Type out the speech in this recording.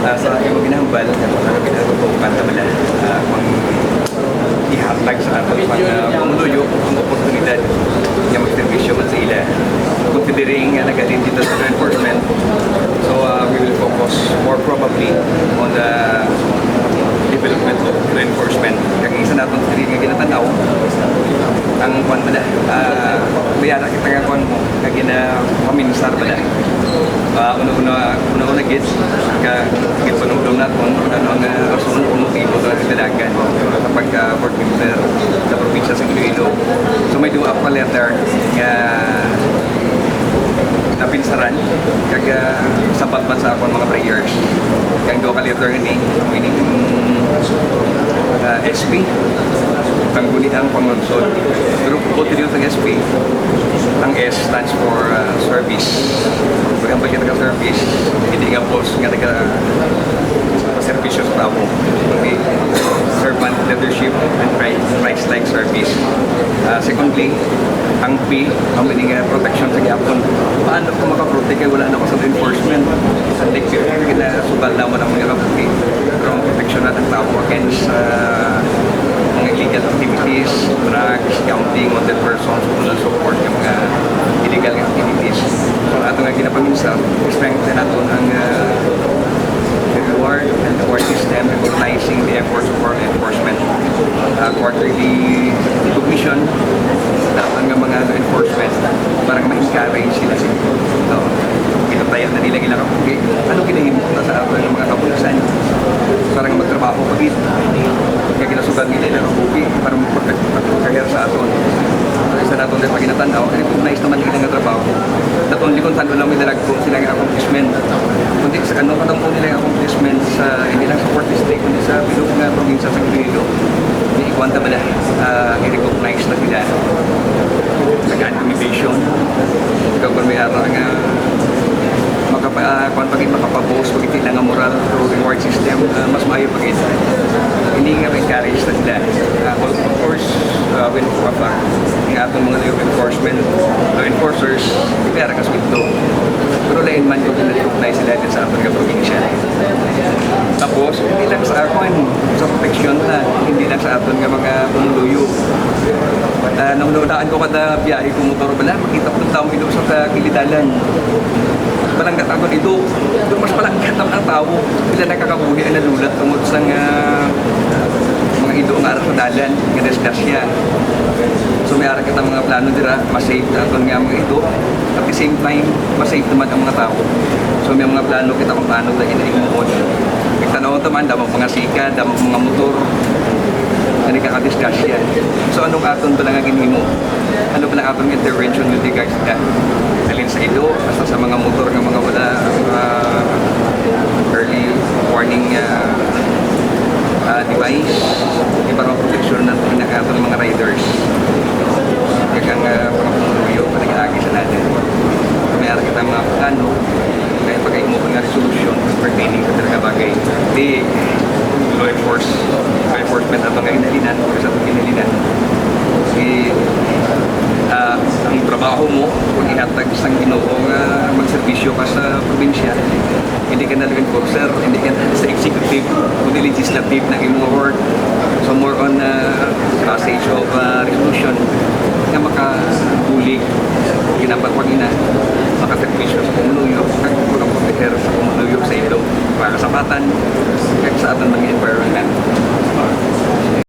sa aking mga ginahambal, sa pinagpupukan naman kung ihatag sa ato panguluyo ang oportunidad na mag-servisyo man sa ila. Considering nag-attend dito sa law enforcement, so we will focus more probably on the development of law enforcement. Kaya isa natin sa nga ginatanaw, ang kwan ba na, bayara kita nga kwan mo, kaya gina-paminsar ba na. Una-una gits, kaya panungdong natin, ano ang rason o motibo na nagdalagan sa pagka-work member sa probinsya sa Iloilo. So may duwa pa letter nga napinsaran, kaya sapat man sa akong mga prayers. Kaya duwa ka letter ini, meaning SP, panggunitang pangunsod. Pero kung tinyo sa SP, ang S stands for service. Kaya pag kita ka service, hindi nga post nga nagka-servisyo sa tao. Okay? Servant leadership and Christ-like service. Secondly, ang P, ang meaning protection sa gyapon. Paano ko makaprotect kaya wala na ako sa enforcement? Like, kinasugal naman ang mga kaputi. Pero ang protection natin tao against mga illegal activities, drugs, counting, wanted persons, and support ng mga illegal activities. So, ato nga ginapaminsan, strengthen nato ang reward and reward system, recognizing the efforts of our enforcement. Quarterly recognition, dapat nga mga enforcement, parang ma-encourage sila. So, pinatayan na nila ginakapugi. Ano ginahimok na sa ato ng mga kapulisan? Parang magtrabaho pagit. Kaya ginasugan nila ng kapugi para mag-career sa aton. Sa naton din pag inatanaw, recognize naman nila ng trabaho. Not only kung saan lang may dalag po silang accomplishment, kundi sa ano katampo nila yung accomplishment sa hindi lang sa Port District, kundi sa bilog nga probinsya sa Iloilo. Ikwanta ba na i-recognize na sila. Nag-animation. Ikaw kung may araw nga makapapost pag iti lang ang moral through reward system, mas maayo pag ito. Hindi nga encourage na sila. Of course, when pumapag, ang atong mga law enforcers, ipiyara ka swito. Pero lain man kung recognize sila din sa atong probinsya. Tapos, hindi lang sa akin, sa proteksyon na, hindi lang sa aton nga mga pumuluyo. Nung naunaan ko kada biyahe ko motor ba na, makita ko ng tao ito sa kilidalan. Palanggat ako dito, doon mas palanggat ang tao. Sila nakakabuhi ang nalulat tungod sa mga ito ang araw sa dalan, nga desgrasya. So may araw kita mga plano dira, mas-save natin nga mga ito. At the same time, mas-save naman ang mga tao. So may mga plano kita kung paano na inaimukod. Nagtanaw naman, damang mga sika, damang mga motor, na nagkakadisgrasya. So anong aton ba lang ang ginimo? Ano ba lang atong intervention with regards to that? Alin sa ilo, basta sa mga motor ng mga wala early warning device, para protection ng pinakatong mga riders. Kaya mga pumuluyo, panagilagi sa natin. May araw kita mga plano, kaya pagkain mo nga resolution pertaining sa talaga bagay. Di law enforcement at mga inalinan, o sa inalinan. Ang trabaho mo, kung ihatag sa Ginoo magservisyo ka sa probinsya, hindi ka na law enforcer, hindi ka na sa executive, kundi legislative na imo work. So more on passage of resolution na makabulig, ginapagpagina, makaservisyo sa pumuluyo, pagkakulang proteger sa pumuluyo sa ilo, para sa kapatan, kahit sa atin mga